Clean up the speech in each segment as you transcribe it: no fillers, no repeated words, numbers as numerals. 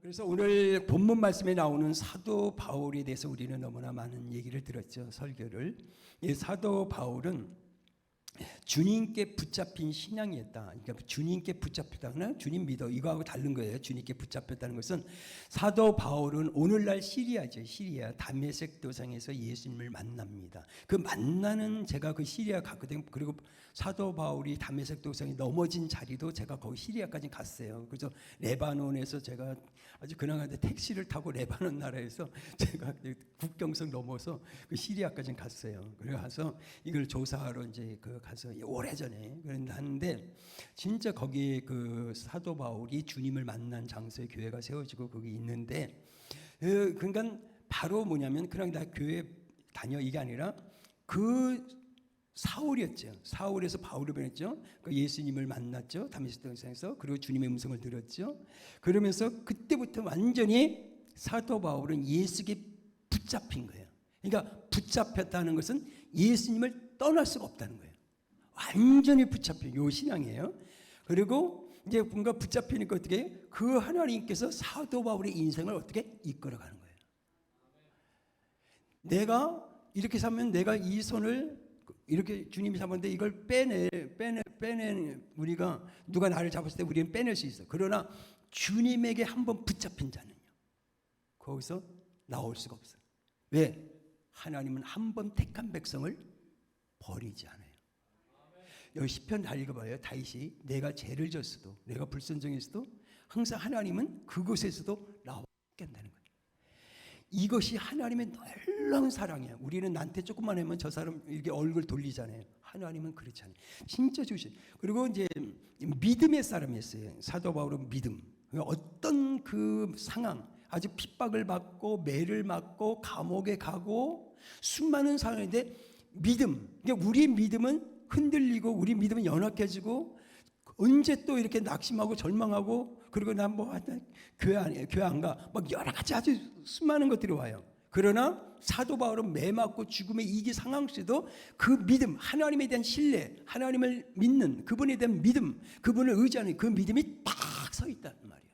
그래서 오늘 본문 말씀에 나오는 사도 바울에 대해서 우리는 너무나 많은 얘기를 들었죠. 설교를. 이 사도 바울은 주님께 붙잡힌 신앙이었다. 그러니까 주님께 붙잡혔다거나 주님 믿어 이거하고 다른 거예요. 주님께 붙잡혔다는 것은 사도 바울은 오늘날 시리아죠. 시리아 다메섹 도상에서 예수님을 만납니다. 그 만나는 제가 그 시리아 갔거든요. 그리고 사도 바울이 다메섹 도상에 넘어진 자리도 제가 거기 시리아까지 갔어요. 그래서 레바논에서 제가 아주 근황한데 택시를 타고 레바논 나라에서 제가 국경선 넘어서 그 시리아까지 갔어요. 그래 가서 이걸 조사하러 이제 가서 오래전에 그랬는데 진짜 거기 그 사도 바울이 주님을 만난 장소에 교회가 세워지고 거기 있는데 그러니까 바로 뭐냐면 그냥 나 교회 다녀 이게 아니라 그 사울이었죠. 사울에서 바울로 변했죠. 그 예수님을 만났죠. 다메섹 도상에서. 그리고 주님의 음성을 들었죠. 그러면서 그때부터 완전히 사도 바울은 예수께 붙잡힌 거예요. 그러니까 붙잡혔다는 것은 예수님을 떠날 수가 없다는 거예요. 완전히 붙잡힌 요 신앙이에요. 그리고 이제 뭔가 붙잡히니까 어떻게 그 하나님께서 사도 바울의 인생을 어떻게 이끌어가는 거예요. 내가 이렇게 살면 내가 이 손을 이렇게 주님이 잡았는데 이걸 빼내 우리가 누가 나를 잡았을 때 우리는 빼낼 수 있어. 그러나 주님에게 한번 붙잡힌 자는요 거기서 나올 수가 없어. 왜? 하나님은 한번 택한 백성을 버리지 않아요. 여기 시편 다 읽어봐요. 다윗이 내가 죄를 졌어도 내가 불순종했어도 항상 하나님은 그곳에서도 나와 깬다는 거예요. 이것이 하나님의 놀라운 사랑이에요. 우리는 나한테 조금만 하면 저 사람 이렇게 얼굴 돌리잖아요. 하나님은 그렇지 않아요. 진짜 좋으시. 그리고 이제 믿음의 사람이었어요. 사도 바울은 믿음. 어떤 그 상황, 아주 핍박을 받고 매를 맞고 감옥에 가고 수많은 상황인데 믿음. 그러니까 우리 믿음은 흔들리고 우리 믿음은 연약해지고 언제 또 이렇게 낙심하고 절망하고 그리고 난 뭐 교회 안 가 막 여러 가지 아주 수많은 것들이 와요. 그러나 사도 바울은 매 맞고 죽음의 이기 상황 속에도 그 믿음, 하나님에 대한 신뢰, 하나님을 믿는 그분에 대한 믿음, 그분을 의지하는 그 믿음이 딱 서 있단 말이에요.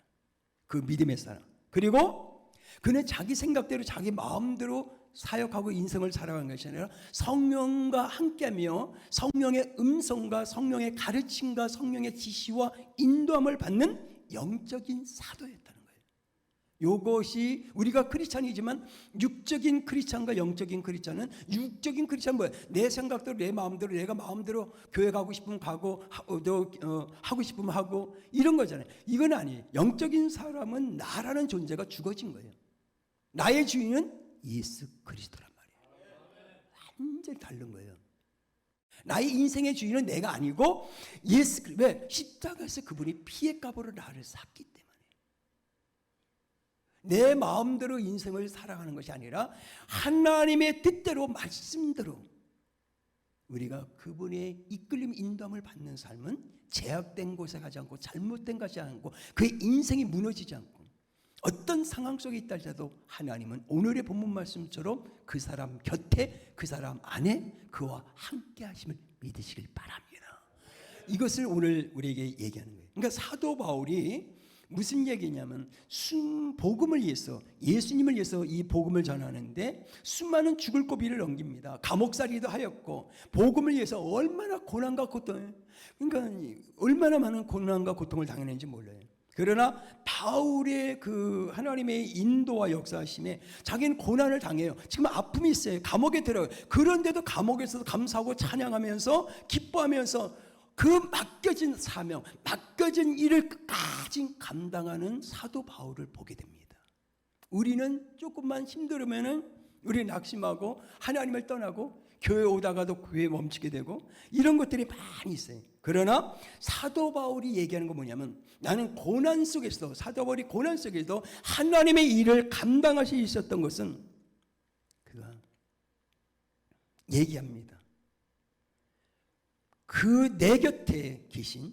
그 믿음의 사람. 그리고 그는 자기 생각대로 자기 마음대로 사역하고 인생을 살아가는 것이 아니라 성령과 함께하며 성령의 음성과 성령의 가르침과 성령의 지시와 인도함을 받는 영적인 사도였다는 거예요. 이것이 우리가 크리스찬이지만 육적인 크리스찬과 영적인 크리스찬은 육적인 크리스찬은 뭐예요? 내 생각대로 내 마음대로 내가 마음대로 교회 가고 싶으면 가고 하고 싶으면 하고 이런 거잖아요. 이건 아니에요. 영적인 사람은 나라는 존재가 죽어진 거예요. 나의 주인은 예수 그리스도란 말이에요. 완전히 다른 거예요. 나의 인생의 주인은 내가 아니고 예수 그리스도. 왜? 십자가에서 그분이 피의 값으로 나를 샀기 때문에. 내 마음대로 인생을 살아가는 것이 아니라 하나님의 뜻대로 말씀대로 우리가 그분의 이끌림 인도함을 받는 삶은 제약된 곳에 가지 않고 잘못된 것이 않고 그의 인생이 무너지지 않고 어떤 상황 속에 있다 할지라도 하나님은 오늘의 본문 말씀처럼 그 사람 곁에 그 사람 안에 그와 함께 하심을 믿으시길 바랍니다. 이것을 오늘 우리에게 얘기하는 거예요. 그러니까 사도 바울이 무슨 얘기냐면 복음을 위해서 예수님을 위해서 이 복음을 전하는데 수많은 죽을 고비를 넘깁니다. 감옥살이도 하였고 복음을 위해서 얼마나 고난과 고통, 그러니까 얼마나 많은 고난과 고통을 당했는지 몰라요. 그러나 바울의 그 하나님의 인도와 역사하심에 자기는 고난을 당해요. 지금 아픔이 있어요. 감옥에 들어요. 그런데도 감옥에서도 감사하고 찬양하면서 기뻐하면서 그 맡겨진 사명, 맡겨진 일을 끝까지 감당하는 사도 바울을 보게 됩니다. 우리는 조금만 힘들으면은 우리 낙심하고 하나님을 떠나고 교회 오다가도 교회에 멈추게 되고 이런 것들이 많이 있어요. 그러나 사도 바울이 얘기하는 건 뭐냐면 나는 고난 속에서도 사도 바울이 고난 속에서도 하나님의 일을 감당할 수 있었던 것은 그가 얘기합니다. 그 내 곁에 계신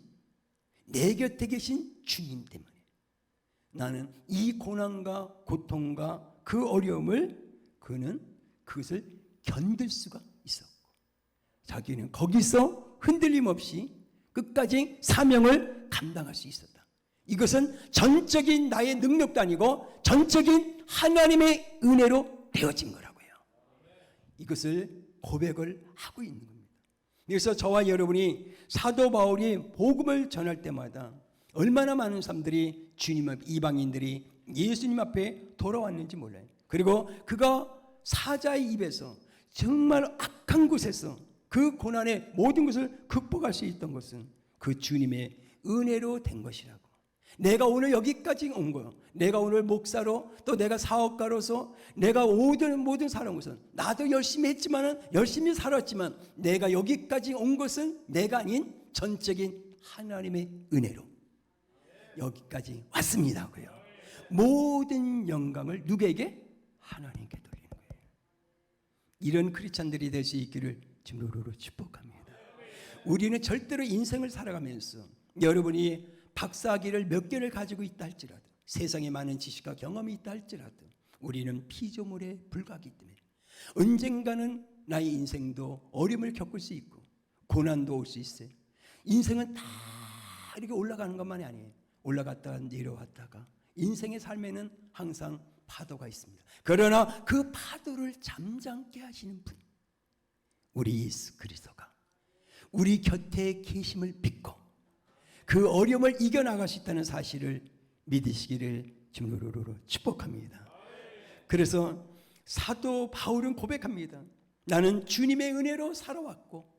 주님 때문에 나는 이 고난과 고통과 그 어려움을 그는 그것을 견딜 수가 있었고 자기는 거기서 흔들림 없이 끝까지 사명을 감당할 수 있었다. 이것은 전적인 나의 능력도 아니고 전적인 하나님의 은혜로 되어진 거라고요. 이것을 고백을 하고 있는 겁니다. 그래서 저와 여러분이 사도 바울이 복음을 전할 때마다 얼마나 많은 사람들이 주님 앞, 이방인들이 예수님 앞에 돌아왔는지 몰라요. 그리고 그가 사자의 입에서 정말 악한 곳에서 그 고난의 모든 것을 극복할 수 있던 것은 그 주님의 은혜로 된 것이라고. 내가 오늘 여기까지 온 거요. 내가 오늘 목사로 또 내가 사업가로서 내가 모든 살아온 것은 나도 열심히 했지만은 열심히 살았지만 내가 여기까지 온 것은 내가 아닌 전적인 하나님의 은혜로 여기까지 왔습니다고요. 모든 영광을 누구에게? 하나님께 돌리는 거예요. 이런 크리스찬들이 될 수 있기를 주님으로 축복합니다. 우리는 절대로 인생을 살아가면서 여러분이 박사학위를 몇 개를 가지고 있다 할지라도 세상에 많은 지식과 경험이 있다 할지라도 우리는 피조물에 불과하기 때문에 언젠가는 나의 인생도 어려움을 겪을 수 있고 고난도 올 수 있어요. 인생은 다 이렇게 올라가는 것만이 아니에요. 올라갔다가 내려왔다가 인생의 삶에는 항상 파도가 있습니다. 그러나 그 파도를 잠잠케 하시는 분, 우리 예수 그리스도가 우리 곁에 계심을 믿고 그 어려움을 이겨나갈 수 있다는 사실을 믿으시기를 주님으로 축복합니다. 그래서 사도 바울은 고백합니다. 나는 주님의 은혜로 살아왔고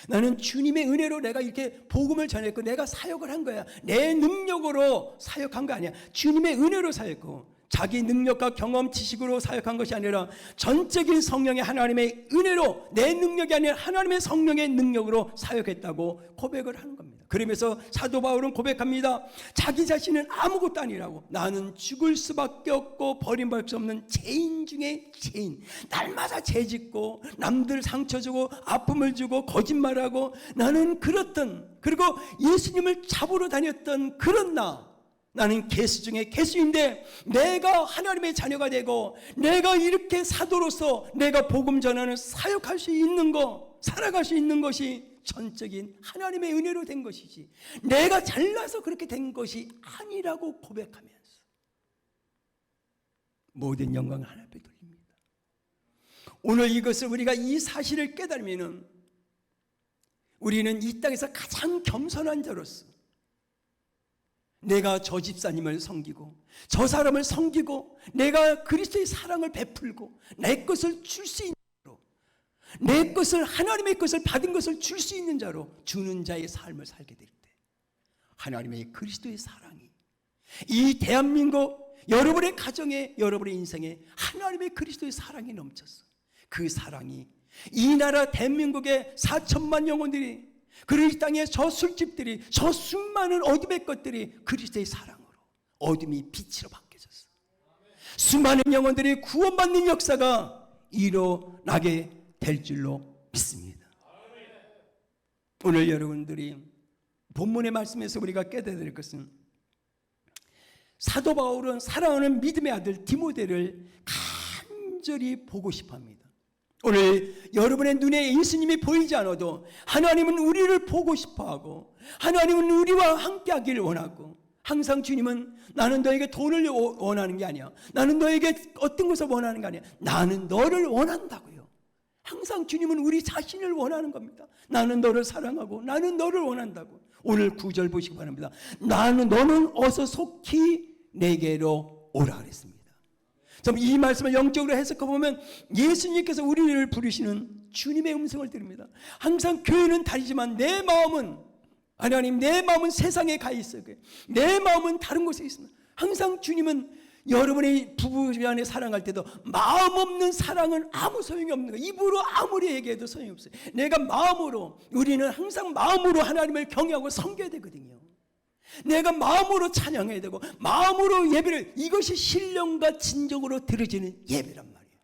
나는 주님의 은혜로 내가 이렇게 복음을 전했고 내가 사역을 한 거야. 내 능력으로 사역한 거 아니야. 주님의 은혜로 사역했고 자기 능력과 경험, 지식으로 사역한 것이 아니라 전적인 성령의 하나님의 은혜로 내 능력이 아니라 하나님의 성령의 능력으로 사역했다고 고백을 하는 겁니다. 그러면서 사도 바울은 고백합니다. 자기 자신은 아무것도 아니라고. 나는 죽을 수밖에 없고 버림받을 수 없는 죄인 중에 죄인. 날마다 죄짓고 남들 상처 주고 아픔을 주고 거짓말하고 나는 그렇던 그리고 예수님을 잡으러 다녔던 그런 나는 개수 중에 개수인데 내가 하나님의 자녀가 되고 내가 이렇게 사도로서 내가 복음 전하는 사역할 수 있는 거 살아갈 수 있는 것이 전적인 하나님의 은혜로 된 것이지 내가 잘나서 그렇게 된 것이 아니라고 고백하면서 모든 영광을 하나님 앞에 돌립니다. 오늘 이것을 우리가 이 사실을 깨달으면 우리는 이 땅에서 가장 겸손한 자로서 내가 저 집사님을 섬기고 저 사람을 섬기고 내가 그리스도의 사랑을 베풀고 내 것을 줄 수 있는 자로 내 것을 하나님의 것을 받은 것을 줄 수 있는 자로 주는 자의 삶을 살게 될 때 하나님의 그리스도의 사랑이 이 대한민국 여러분의 가정에 여러분의 인생에 하나님의 그리스도의 사랑이 넘쳤어. 그 사랑이 이 나라 대한민국의 4천만 영혼들이 그리고 이 땅에 저 술집들이 저 수많은 어둠의 것들이 그리스도의 사랑으로 어둠이 빛으로 바뀌어졌어. 수많은 영혼들이 구원받는 역사가 일어나게 될 줄로 믿습니다. 오늘 여러분들이 본문의 말씀에서 우리가 깨달아야 될 것은 사도 바울은 사랑하는 믿음의 아들 디모데를 간절히 보고 싶어합니다. 오늘 여러분의 눈에 예수님이 보이지 않아도 하나님은 우리를 보고 싶어하고 하나님은 우리와 함께하기를 원하고 항상 주님은 나는 너에게 돈을 원하는 게 아니야. 나는 너에게 어떤 것을 원하는 게 아니야. 나는 너를 원한다고요. 항상 주님은 우리 자신을 원하는 겁니다. 나는 너를 사랑하고 나는 너를 원한다고. 오늘 9절 보시기 바랍니다. 너는 어서 속히 내게로 오라 그랬습니다. 이 말씀을 영적으로 해석해보면 예수님께서 우리를 부르시는 주님의 음성을 들읍니다. 항상 교회는 다르지만 내 마음은 하나님 내 마음은 세상에 가 있어요. 내 마음은 다른 곳에 있습니다. 항상 주님은 여러분의 부부 간에 사랑할 때도 마음 없는 사랑은 아무 소용이 없는 거예요. 입으로 아무리 얘기해도 소용이 없어요. 내가 마음으로 우리는 항상 마음으로 하나님을 경외하고 섬겨야 되거든요. 내가 마음으로 찬양해야 되고 마음으로 예배를 이것이 신령과 진정으로 드려지는 예배란 말이에요.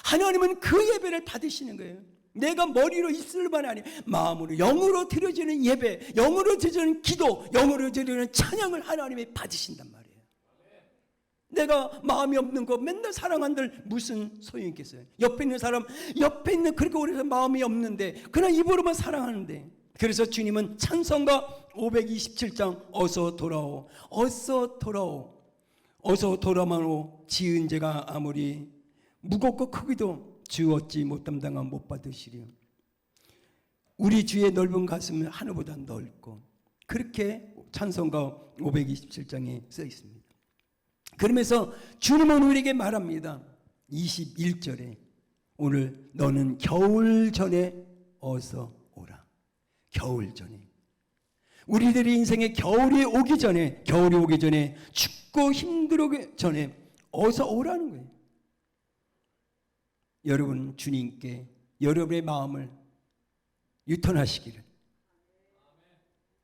하나님은 그 예배를 받으시는 거예요. 내가 머리로 입술만 아니 마음으로 영으로 드려지는 예배, 영으로 드려지는 기도, 영으로 드리는 찬양을 하나님이 받으신단 말이에요. 내가 마음이 없는 거 맨날 사랑한들 무슨 소용이 있겠어요. 옆에 있는 사람 옆에 있는 그렇게 오래서 마음이 없는데 그냥 입으로만 사랑하는데 그래서 주님은 찬송과 527장 어서 돌아오, 어서 돌아오, 어서 돌아오오. 지은 죄가 아무리 무겁고 크기도 주 어찌 못 담당하 못 받으시리요. 우리 주의 넓은 가슴은 하늘보다 넓고, 그렇게 찬송가 527장에 써 있습니다. 그러면서 주님은 우리에게 말합니다. 21절에 오늘 너는 겨울 전에 어서 오라. 겨울 전에, 우리들의 인생에 겨울이 오기 전에, 춥고 힘들기 전에 어서 오라는 거예요. 여러분, 주님께 여러분의 마음을 유턴하시기를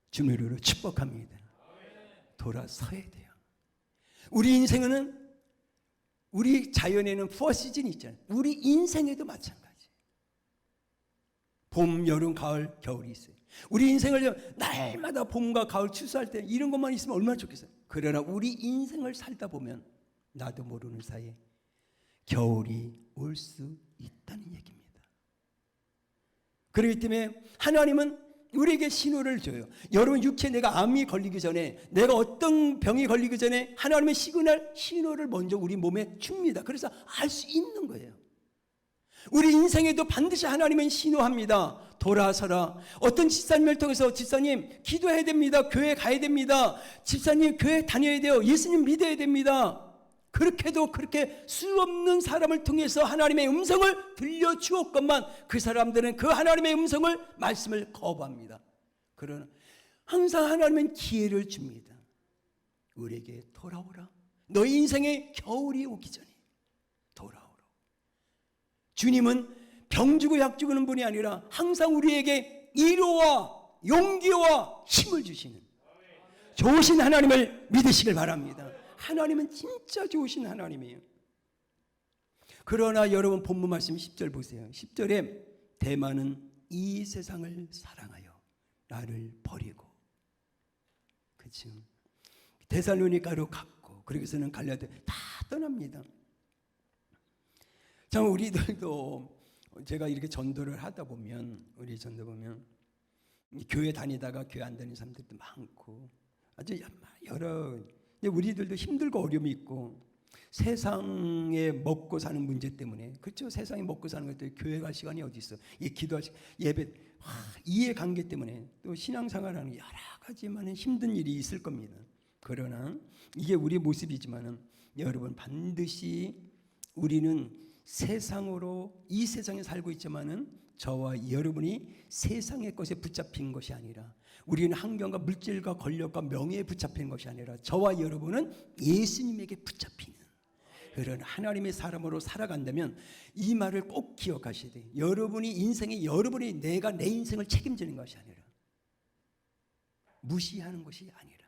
주님으로 축복합니다. 돌아서야 돼요. 우리 인생은, 우리 자연에는 4시즌이 있잖아요. 우리 인생에도 마찬가지. 봄, 여름, 가을, 겨울이 있어요. 우리 인생을 날마다 봄과 가을 추수할 때 이런 것만 있으면 얼마나 좋겠어요. 그러나 우리 인생을 살다 보면 나도 모르는 사이에 겨울이 올 수 있다는 얘기입니다. 그렇기 때문에 하나님은 우리에게 신호를 줘요. 여러분 육체, 내가 암이 걸리기 전에, 내가 어떤 병이 걸리기 전에 하나님의 시그널, 신호를 먼저 우리 몸에 줍니다. 그래서 알 수 있는 거예요. 우리 인생에도 반드시 하나님은 신호합니다. 돌아서라. 어떤 집사님을 통해서, 집사님 기도해야 됩니다, 교회 가야 됩니다, 집사님 교회 다녀야 돼요, 예수님 믿어야 됩니다. 그렇게도 그렇게 수 없는 사람을 통해서 하나님의 음성을 들려주었건만 그 사람들은 그 하나님의 음성을, 말씀을 거부합니다. 그러나 항상 하나님은 기회를 줍니다. 우리에게 돌아오라. 너희 인생의 겨울이 오기 전에 돌아오라. 주님은 병 주고 약 주는 분이 아니라 항상 우리에게 위로와 용기와 힘을 주시는 좋으신 하나님을 믿으시길 바랍니다. 하나님은 진짜 좋으신 하나님이에요. 그러나 여러분 본문 말씀 10절 보세요. 10절에 대만은 이 세상을 사랑하여 나를 버리고, 그렇죠? 데살로니가로 갔고, 그러고서는 갈라디아 다 떠납니다. 참 우리들도 제가 이렇게 전도를 하다 보면, 우리 전도 보면 교회 다니다가 교회 안 다니는 사람들도 많고 아주 여러, 우리들도 힘들고 어려움이 있고, 세상에 먹고 사는 문제 때문에, 그렇죠? 세상에 먹고 사는 것도 교회 갈 시간이 어디 있어? 이 기도할 시간, 예배, 이해관계 때문에 또 신앙생활하는 여러 가지 많은 힘든 일이 있을 겁니다. 그러나 이게 우리의 모습이지만은 여러분, 반드시 우리는 세상으로, 이 세상에 살고 있지만은 저와 여러분이 세상의 것에 붙잡힌 것이 아니라, 우리는 환경과 물질과 권력과 명예에 붙잡힌 것이 아니라 저와 여러분은 예수님에게 붙잡히는 그런 하나님의 사람으로 살아간다면 이 말을 꼭 기억하셔야 돼요. 여러분이 인생에, 여러분이 내가 내 인생을 책임지는 것이 아니라, 무시하는 것이 아니라,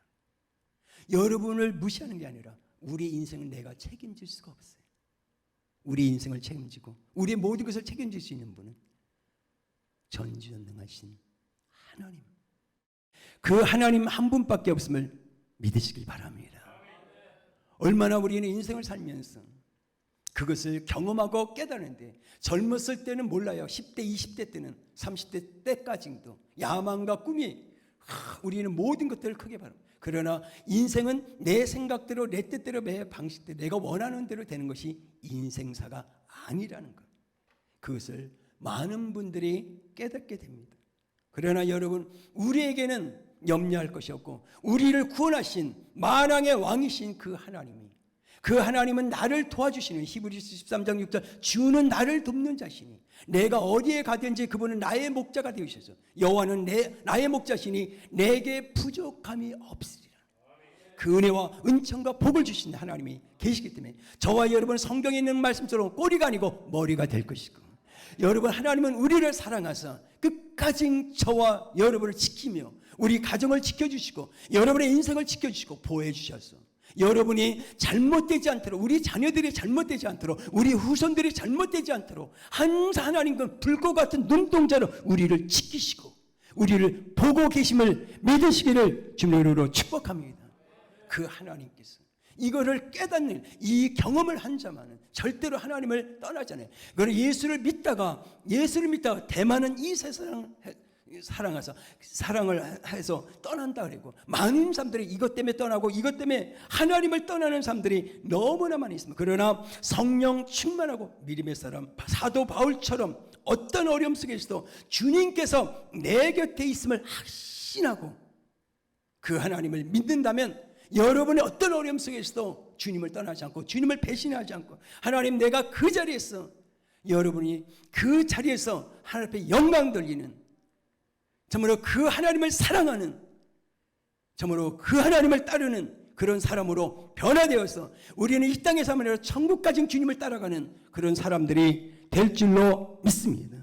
여러분을 무시하는 게 아니라 우리 인생을 내가 책임질 수가 없어요. 우리 인생을 책임지고 우리의 모든 것을 책임질 수 있는 분은 전지전능하신 하나님, 그 하나님 한 분밖에 없음을 믿으시길 바랍니다. 얼마나 우리는 인생을 살면서 그것을 경험하고 깨달는데, 젊었을 때는 몰라요. 10대, 20대 때는, 30대 때까지도 야망과 꿈이, 우리는 모든 것들을 크게 바랍니다. 그러나 인생은 내 생각대로, 내 뜻대로, 내 방식대로, 내가 원하는 대로 되는 것이 인생사가 아니라는 것, 그것을 많은 분들이 깨닫게 됩니다. 그러나 여러분, 우리에게는 염려할 것이 없고, 우리를 구원하신 만왕의 왕이신 그 하나님이, 그 하나님은 나를 도와주시는, 히브리서 13장 6절, 주는 나를 돕는 자시니 내가 어디에 가든지 그분은 나의 목자가 되으셔서, 여호와는 나의 목자시니 내게 부족함이 없으리라. 그 은혜와 은총과 복을 주신 하나님이 계시기 때문에 저와 여러분은 성경에 있는 말씀처럼 꼬리가 아니고 머리가 될 것이고, 여러분, 하나님은 우리를 사랑하사 끝까지 저와 여러분을 지키며 우리 가정을 지켜주시고 여러분의 인생을 지켜주시고 보호해 주셔서 여러분이 잘못되지 않도록, 우리 자녀들이 잘못되지 않도록, 우리 후손들이 잘못되지 않도록 항상 하나님은 불꽃 같은 눈동자로 우리를 지키시고 우리를 보고 계심을 믿으시기를 주님으로 축복합니다. 그 하나님께서 이거를 깨닫는, 이 경험을 한 자만은 절대로 하나님을 떠나잖아요. 그러나 예수를 믿다가 대만은 이 세상을 사랑을 해서 떠난다 그러고, 많은 사람들이 이것 때문에 떠나고 이것 때문에 하나님을 떠나는 사람들이 너무나 많이 있습니다. 그러나 성령 충만하고 믿음의 사람 사도 바울처럼 어떤 어려움 속에서도 주님께서 내 곁에 있음을 확신하고 그 하나님을 믿는다면 여러분의 어떤 어려움 속에서도 주님을 떠나지 않고 주님을 배신하지 않고, 하나님 내가 그 자리에서, 여러분이 그 자리에서 하나님 앞에 영광 돌리는, 정말로 그 하나님을 사랑하는, 정말로 그 하나님을 따르는 그런 사람으로 변화되어서 우리는 이 땅의 삶을 아니라 천국까지 주님을 따라가는 그런 사람들이 될 줄로 믿습니다.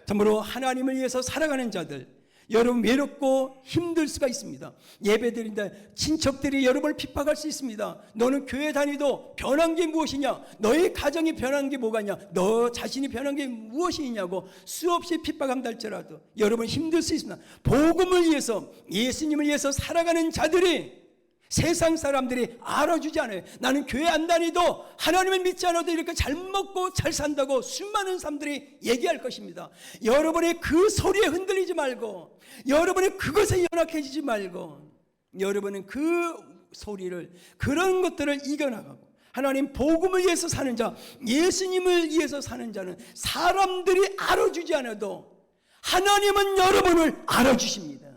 정말로 하나님을 위해서 살아가는 자들, 여러분 외롭고 힘들 수가 있습니다. 예배드린다 친척들이 여러분을 핍박할 수 있습니다. 너는 교회 다니도 변한 게 무엇이냐, 너의 가정이 변한 게 뭐가냐, 너 자신이 변한 게 무엇이냐고 수없이 핍박한다 할지라도 여러분 힘들 수 있습니다. 복음을 위해서, 예수님을 위해서 살아가는 자들이 세상 사람들이 알아주지 않아요. 나는 교회 안 다니도 하나님을 믿지 않아도 이렇게 잘 먹고 잘 산다고 수많은 사람들이 얘기할 것입니다. 여러분의 그 소리에 흔들리지 말고, 여러분의 그것에 연약해지지 말고, 여러분은 그 소리를, 그런 것들을 이겨나가고, 하나님 복음을 위해서 사는 자, 예수님을 위해서 사는 자는 사람들이 알아주지 않아도 하나님은 여러분을 알아주십니다.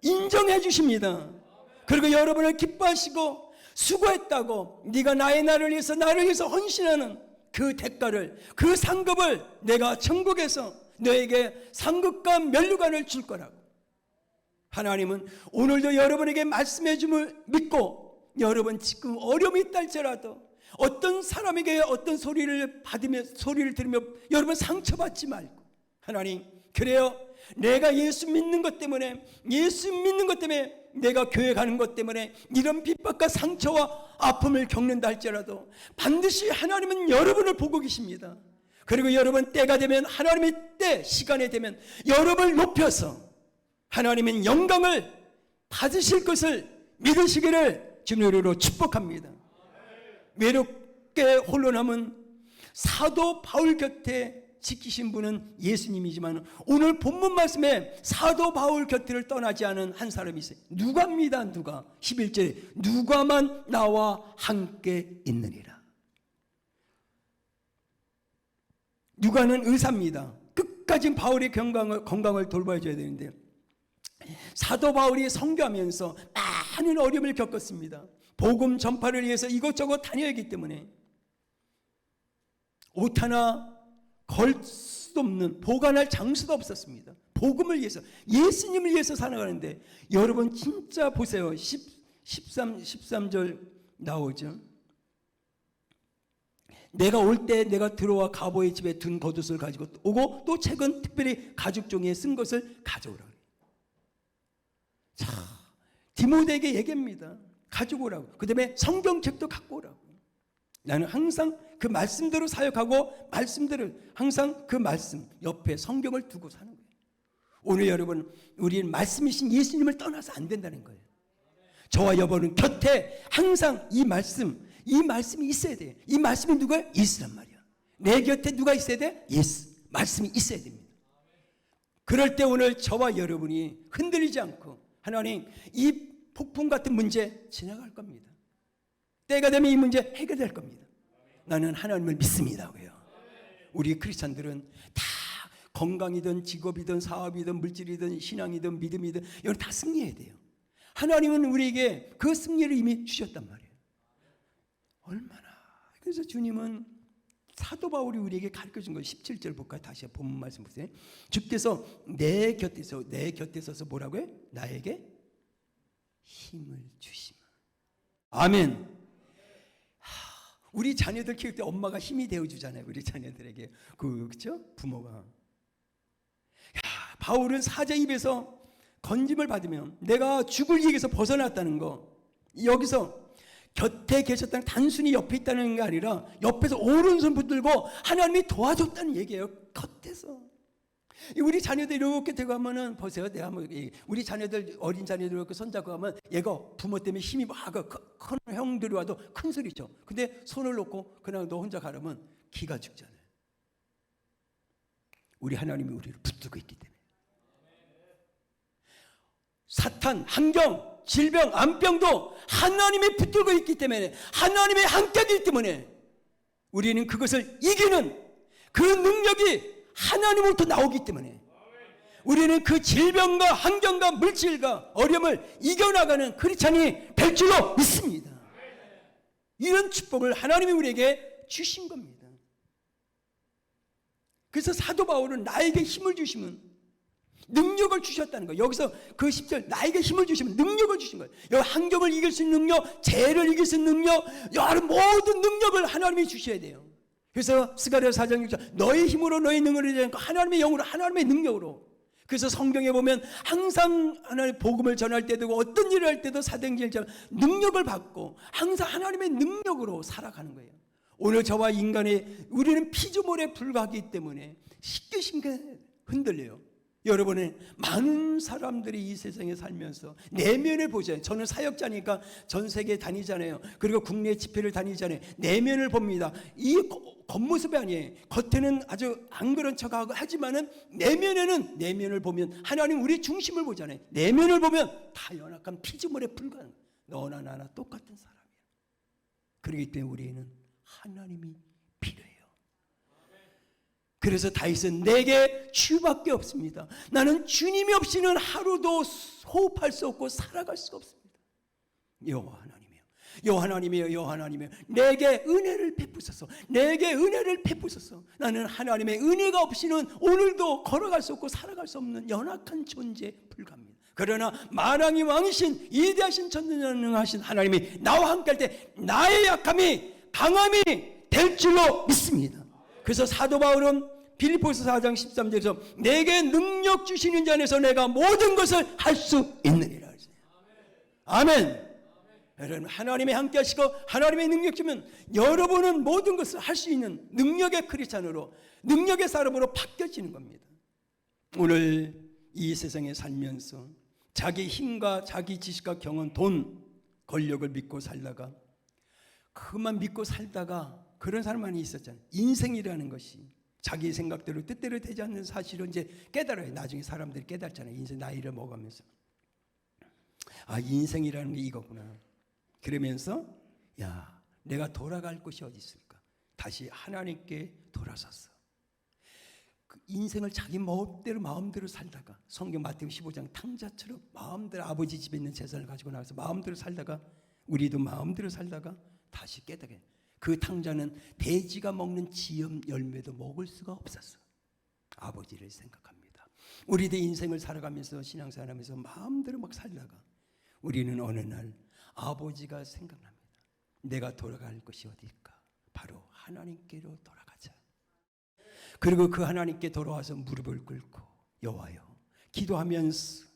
인정해 주십니다. 그리고 여러분을 기뻐하시고 수고했다고, 네가 나를 위해서 헌신하는 그 대가를, 그 상급을 내가 천국에서 너에게 상급과 면류관을 줄 거라고. 하나님은 오늘도 여러분에게 말씀해 줌을 믿고, 여러분 지금 어려움이 있다 할지라도 어떤 사람에게 어떤 소리를 들으며 여러분 상처받지 말고, 하나님 그래요, 내가 예수 믿는 것 때문에 내가 교회 가는 것 때문에 이런 핍박과 상처와 아픔을 겪는다 할지라도 반드시 하나님은 여러분을 보고 계십니다. 그리고 여러분 때가 되면, 하나님의 때 시간이 되면 여러분을 높여서 하나님은 영광을 받으실 것을 믿으시기를 주님의 이름으로 축복합니다. 외롭게 홀로 남은 사도 바울 곁에 지키신 분은 예수님이지만, 오늘 본문 말씀에 사도 바울 곁을 떠나지 않은 한 사람이 있어요. 누가입니다. 누가 11절에 누가만 나와 함께 있느니라. 누가는 의사입니다. 끝까지 바울의 건강을 돌봐줘야 되는데, 사도 바울이 선교하면서 많은 어려움을 겪었습니다. 복음 전파를 위해서 이곳저곳 다녀야 하기 때문에 옷 하나 걸 수도 없는, 보관할 장소도 없었습니다. 복음을 위해서, 예수님을 위해서 살아가는데, 여러분 진짜 보세요. 13절 나오죠. 내가 올 때 내가 들어와 가보의 집에 둔 겉옷을 가지고 오고, 또 책은 특별히 가죽 종이에 쓴 것을 가져오라. 자, 디모데에게 얘기합니다. 가지고 오라고. 그 다음에 성경책도 갖고 오라고. 나는 항상 그 말씀대로 사역하고, 말씀대로 항상 그 말씀 옆에 성경을 두고 사는 거예요. 오늘 여러분, 우리는 말씀이신 예수님을 떠나서 안 된다는 거예요. 저와 여러분은 곁에 항상 이 말씀이 있어야 돼요. 이 말씀이 누구야? 예수란 말이야. 내 곁에 누가 있어야 돼? 예수. 말씀이 있어야 됩니다. 그럴 때 오늘 저와 여러분이 흔들리지 않고, 하나님 이 폭풍 같은 문제 지나갈 겁니다. 때가 되면 이 문제 해결될 겁니다. 나는 하나님을 믿습니다고요. 우리 크리스찬들은 다 건강이든 직업이든 사업이든 물질이든 신앙이든 믿음이든 이건 다 승리해야 돼요. 하나님은 우리에게 그 승리를 이미 주셨단 말이에요. 얼마나. 그래서 주님은 사도 바울이 우리에게 가르쳐준 거 17절 볼까요? 다시 본문 말씀 보세요. 주께서 내 곁에 서서 뭐라고 해? 나에게 힘을 주시면. 아멘. 우리 자녀들 키울 때 엄마가 힘이 되어주잖아요. 우리 자녀들에게. 그렇죠? 부모가. 야, 바울은 사자 입에서 건짐을 받으면 내가 죽을 얘기에서 벗어났다는 거. 여기서 곁에 계셨다는, 단순히 옆에 있다는 게 아니라 옆에서 오른손 붙들고 하나님이 도와줬다는 얘기예요. 겉에서. 우리 자녀들 이렇게 되고 하면은, 보세요. 내가 우리 자녀들, 어린 자녀들 이렇게 손잡고 하면 얘가 부모 때문에 힘이 막, 큰 형들이 와도 큰 소리죠. 근데 손을 놓고 그냥 너 혼자 가려면 기가 죽잖아요. 우리 하나님이 우리를 붙들고 있기 때문에. 사탄, 환경, 질병, 암병도 하나님이 붙들고 있기 때문에, 하나님의 함께이기 때문에 우리는 그것을 이기는 그 능력이 하나님으로부터 나오기 때문에 우리는 그 질병과 환경과 물질과 어려움을 이겨나가는 크리스찬이 될 줄로 믿습니다. 이런 축복을 하나님이 우리에게 주신 겁니다. 그래서 사도 바울은 나에게 힘을 주시면 능력을 주셨다는 거예요. 여기서 그 10절 나에게 힘을 주시면 능력을 주신 거예요. 여기 환경을 이길 수 있는 능력, 죄를 이길 수 있는 능력, 여러 모든 능력을 하나님이 주셔야 돼요. 그래서 스가랴 4장 6절 너의 힘으로 너의 능력을 이기지 않고 하나님의 영으로 하나님의 능력으로. 그래서 성경에 보면 항상 하나님의 복음을 전할 때도 어떤 일을 할 때도 사도행전처럼 능력을 받고 항상 하나님의 능력으로 살아가는 거예요. 오늘 저와 인간의 우리는 피조물에 불과하기 때문에 쉽게 흔들려요. 여러분은 많은 사람들이 이 세상에 살면서 내면을 보잖아요. 저는 사역자니까 전 세계 다니잖아요. 그리고 국내 집회를 다니잖아요. 내면을 봅니다. 이 겉모습이 아니에요. 겉에는 아주 안 그런 척하고 하지만은 내면을 보면 하나님 우리 중심을 보잖아요. 내면을 보면 다 연약한 피조물에 불과한 너나 나나 똑같은 사람이에요. 그렇기 때문에 우리는 하나님이 필요해요. 그래서 다윗은 내게 주밖에 없습니다. 나는 주님이 없이는 하루도 호흡할 수 없고 살아갈 수가 없습니다. 여호와 하나님이요, 여호와 하나님이요, 여호와 하나님이요, 내게 은혜를 베푸소서. 내게 은혜를 베푸소서. 나는 하나님의 은혜가 없이는 오늘도 걸어갈 수 없고 살아갈 수 없는 연약한 존재에 불과합니다. 그러나 만왕의 왕이신 이대하신 전능하신 하나님이 나와 함께 할 때 나의 약함이 강함이 될 줄로 믿습니다. 그래서 사도 바울은 빌립보서 4장 13절에서 내게 능력 주시는 자 안에서 내가 모든 것을 할 수 있느니라. 아멘. 여러분 하나님이 함께 하시고 하나님의 능력 주면 여러분은 모든 것을 할 수 있는 능력의 크리스찬으로, 능력의 사람으로 바뀌어지는 겁니다. 오늘 이 세상에 살면서 자기 힘과 자기 지식과 경험, 돈, 권력을 믿고 살다가 그것만 믿고 살다가 그런 사람 많이 있었잖아요. 인생이라는 것이 자기 생각대로 뜻대로 되지 않는 사실을 이제 깨달아요. 나중에 사람들이 깨닫잖아요. 인생 나이를 먹으면서 아, 인생이라는 게 이거구나. 그러면서 야, 내가 돌아갈 곳이 어디 있을까? 다시 하나님께 돌아섰어. 그 인생을 자기 마음대로 살다가 성경 마태복음 15장 탕자처럼 마음대로 아버지 집에 있는 재산을 가지고 나가서 마음대로 살다가 우리도 마음대로 살다가 다시 깨닫게. 그 탕자는 돼지가 먹는 지염 열매도 먹을 수가 없었어. 아버지를 생각합니다. 우리도 인생을 살아가면서 신앙생활하면서 마음대로 막 살다가 우리는 어느 날 아버지가 생각납니다. 내가 돌아갈 것이 어디일까? 바로 하나님께로 돌아가자. 그리고 그 하나님께 돌아와서 무릎을 꿇고 여호와여 기도하면서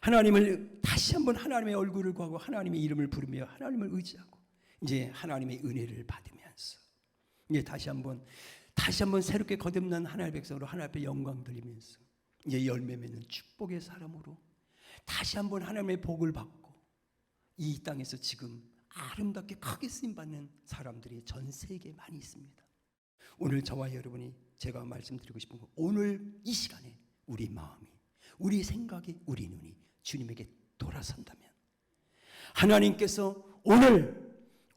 하나님을 다시 한번 하나님의 얼굴을 구하고 하나님의 이름을 부르며 하나님을 의지하고 이제 하나님의 은혜를 받으면서 이제 다시 한번 새롭게 거듭난 하나님의 백성으로 하나님 앞에 영광 돌리면서 이제 열매 맺는 축복의 사람으로 다시 한번 하나님의 복을 받고 이 땅에서 지금 아름답게 크게 쓰임받는 사람들이 전 세계에 많이 있습니다. 오늘 저와 여러분이 제가 말씀드리고 싶은 건 오늘 이 시간에 우리 마음이, 우리 생각이, 우리 눈이 주님에게 돌아선다면 하나님께서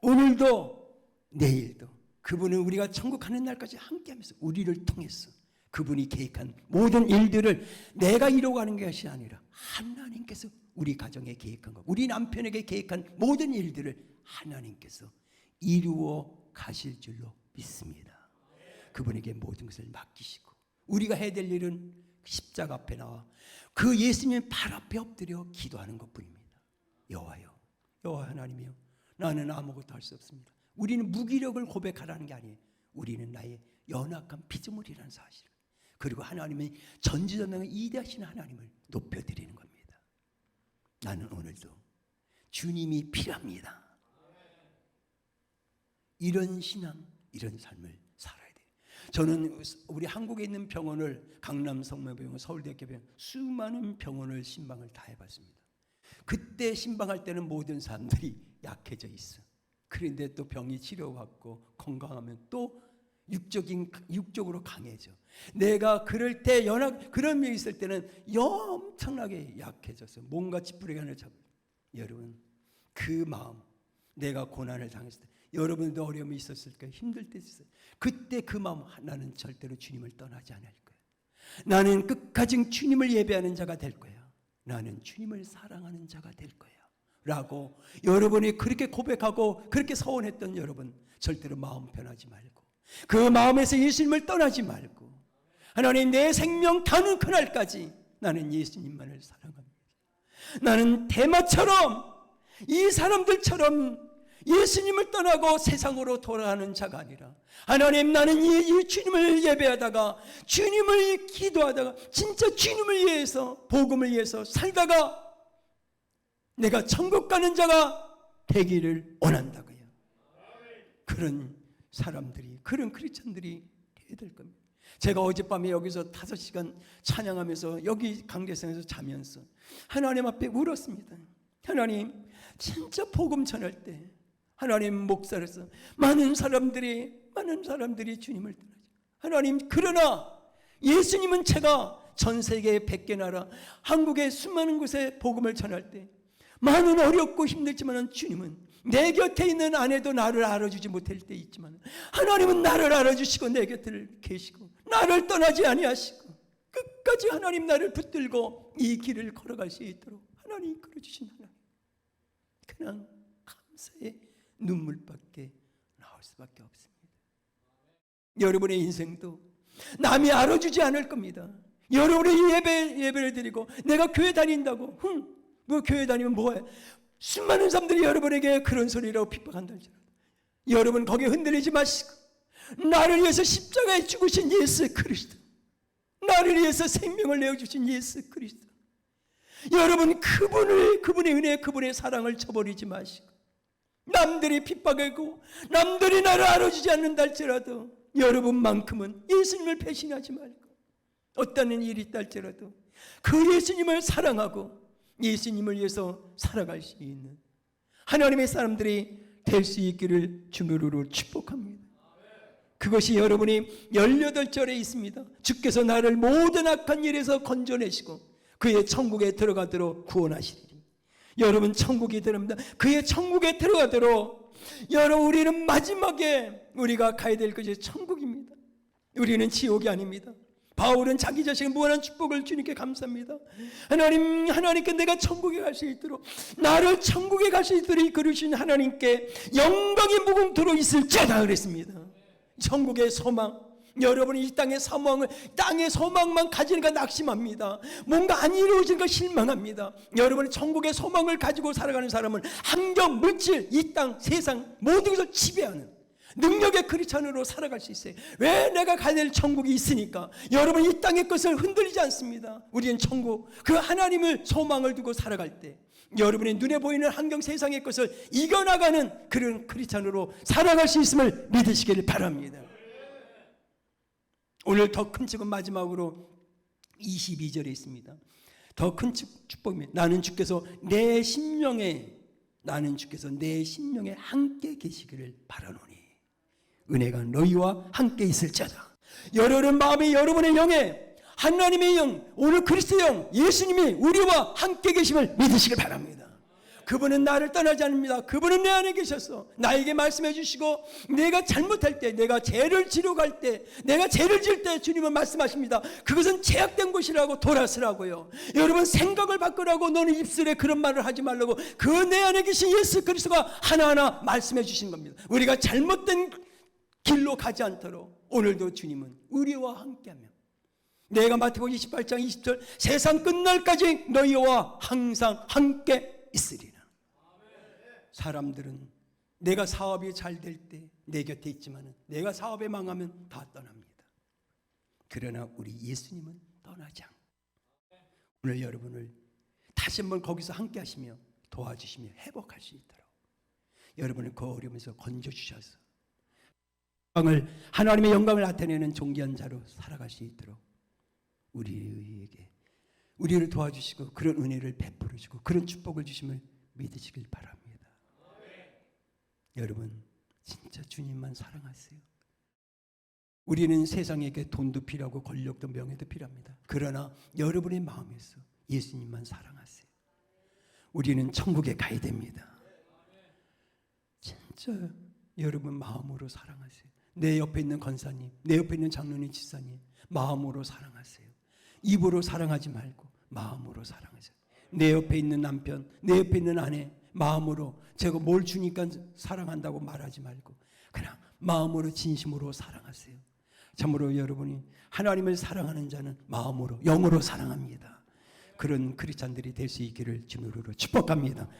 오늘도 내일도 그분은 우리가 천국 가는 날까지 함께하면서 우리를 통해서 그분이 계획한 모든 일들을 내가 이루어가는 것이 아니라 하나님께서 우리 가정에 계획한 것, 우리 남편에게 계획한 모든 일들을 하나님께서 이루어 가실 줄로 믿습니다. 그분에게 모든 것을 맡기시고 우리가 해야 될 일은 십자가 앞에 나와 그 예수님의 발 앞에 엎드려 기도하는 것뿐입니다. 여호와여, 여호와 하나님이여, 나는 아무것도 할 수 없습니다. 우리는 무기력을 고백하라는 게 아니에요. 우리는 나의 연약한 피조물이라는 사실, 그리고 하나님의 전지전능한 이대하신 하나님을 높여드리는 겁니다. 나는 오늘도 주님이 필요합니다. 이런 신앙, 이런 삶을 살아야 돼요. 저는 우리 한국에 있는 병원을, 강남 성모병원, 서울대학교 병원, 수많은 병원을 신방을 다 해봤습니다. 그때 신방할 때는 모든 사람들이 약해져 있어. 그런데 또 병이 치료받고 건강하면 또 육적으로 강해져. 내가 그럴 때 그런 일이 있을 때는 엄청나게 약해져서 뭔가 찌푸리간을 잡고. 여러분, 그 마음, 내가 고난을 당했을 때, 여러분도 어려움이 있었을 거예요. 힘들 때 있었어요. 그때 그 마음, 나는 절대로 주님을 떠나지 않을 거예요. 나는 끝까지 주님을 예배하는 자가 될 거야. 나는 주님을 사랑하는 자가 될 거야 라고 여러분이 그렇게 고백하고 그렇게 서원했던 여러분, 절대로 마음 변하지 말고 그 마음에서 예수님을 떠나지 말고, 하나님, 내 생명 가는 그날까지 나는 예수님만을 사랑합니다. 나는 대마처럼, 이 사람들처럼 예수님을 떠나고 세상으로 돌아가는 자가 아니라, 하나님, 나는 이 주님을 예배하다가, 주님을 기도하다가, 진짜 주님을 위해서, 복음을 위해서 살다가 내가 천국 가는 자가 되기를 원한다고요. 그런 사람들이, 그런 크리스천들이 돼야 될 겁니다. 제가 어젯밤에 여기서 5시간 찬양하면서 여기 강대상에서 자면서 하나님 앞에 울었습니다. 하나님, 진짜 복음 전할 때 하나님, 목사로서 많은 사람들이 주님을 떠나죠. 하나님, 그러나 예수님은 제가 전 세계 100개 나라, 한국의 수많은 곳에 복음을 전할 때 많은 어렵고 힘들지만 주님은 내 곁에 있는 아내도 나를 알아주지 못할 때 있지만 하나님은 나를 알아주시고 내 곁에 계시고 나를 떠나지 아니하시고 끝까지 하나님 나를 붙들고 이 길을 걸어갈 수 있도록 하나님 이끌어주신 하나님, 그냥 감사의 눈물밖에 나올 수밖에 없습니다. 여러분의 인생도 남이 알아주지 않을 겁니다. 여러분의 예배를 드리고 내가 교회 다닌다고, 뭐 교회 다니면 뭐해? 수많은 사람들이 여러분에게 그런 소리라고 핍박한다 할지라도 여러분 거기에 흔들리지 마시고, 나를 위해서 십자가에 죽으신 예수 그리스도, 나를 위해서 생명을 내어주신 예수 그리스도, 여러분 그분의 은혜, 그분의 사랑을 저버리지 마시고, 남들이 핍박하고 남들이 나를 알아주지 않는다 할지라도 여러분만큼은 예수님을 배신하지 말고, 어떤 일이 있다 할지라도 그 예수님을 사랑하고 예수님을 위해서 살아갈 수 있는 하나님의 사람들이 될 수 있기를 주님으로 축복합니다. 그것이 여러분이 18절에 있습니다. 주께서 나를 모든 악한 일에서 건져내시고 그의 천국에 들어가도록 구원하시리니. 여러분, 천국이 들어갑니다. 그의 천국에 들어가도록, 여러분, 우리는 마지막에 우리가 가야 될 것이 천국입니다. 우리는 지옥이 아닙니다. 바울은 자기 자신의 무한한 축복을 주님께 감사합니다. 하나님께 내가 천국에 갈 수 있도록, 나를 천국에 갈 수 있도록 이끌으신 하나님께 영광이 무궁토록 있을지어다 그랬습니다. 천국의 소망, 여러분이 이 땅의 소망만 가지니까 낙심합니다. 뭔가 안 이루어지니까 실망합니다. 여러분이 천국의 소망을 가지고 살아가는 사람은 환경, 물질, 이 땅, 세상 모든 것을 지배하는 능력의 크리스찬으로 살아갈 수 있어요. 왜? 내가 가야 될 천국이 있으니까. 여러분, 이 땅의 것을 흔들리지 않습니다. 우리는 천국, 그 하나님을 소망을 두고 살아갈 때 여러분의 눈에 보이는 환경, 세상의 것을 이겨나가는 그런 크리스찬으로 살아갈 수 있음을 믿으시기를 바랍니다. 오늘 더 큰 축복은 마지막으로 22절에 있습니다. 더 큰 축복입니다. 나는 주께서 내 심령에 함께 계시기를 바라노니 은혜가 너희와 함께 있을지어다. 여러분 마음에, 여러분의 영에 하나님의 영, 오늘 그리스도의 영, 예수님이 우리와 함께 계심을 믿으시길 바랍니다. 그분은 나를 떠나지 않습니다. 그분은 내 안에 계셔서 나에게 말씀해 주시고, 내가 잘못할 때, 내가 죄를 지러 갈 때, 내가 죄를 지을 때 주님은 말씀하십니다. 그것은 죄악된 것이라고 돌아서라고요. 여러분, 생각을 바꾸라고, 너는 입술에 그런 말을 하지 말라고, 그 내 안에 계신 예수 그리스도가 하나하나 말씀해 주신 겁니다. 우리가 잘못된 길로 가지 않도록 오늘도 주님은 우리와 함께하며, 내가 마태복음 28장 20절 세상 끝날까지 너희와 항상 함께 있으리라. 사람들은 내가 사업이 잘 될 때 내 곁에 있지만 내가 사업에 망하면 다 떠납니다. 그러나 우리 예수님은 떠나지 않고 오늘 여러분을 다시 한번 거기서 함께 하시며 도와주시며 회복할 수 있도록 여러분을 그 어려움에서 건져주셔서 하나님의 영광을 나타내는 존귀한 자로 살아갈 수 있도록 우리를 도와주시고 그런 은혜를 베풀어 주고 그런 축복을 주심을 믿으시길 바랍니다. 여러분, 진짜 주님만 사랑하세요. 우리는 세상에게 돈도 필요하고 권력도 명예도 필요합니다. 그러나 여러분의 마음에서 예수님만 사랑하세요. 우리는 천국에 가야 됩니다. 진짜 여러분 마음으로 사랑하세요. 내 옆에 있는 권사님, 내 옆에 있는 장로님, 집사님 마음으로 사랑하세요. 입으로 사랑하지 말고 마음으로 사랑하세요. 내 옆에 있는 남편, 내 옆에 있는 아내 마음으로 제가 뭘 주니까 사랑한다고 말하지 말고 그냥 마음으로 진심으로 사랑하세요. 참으로 여러분이 하나님을 사랑하는 자는 마음으로 영으로 사랑합니다. 그런 크리스찬들이 될 수 있기를 주님으로 축복합니다.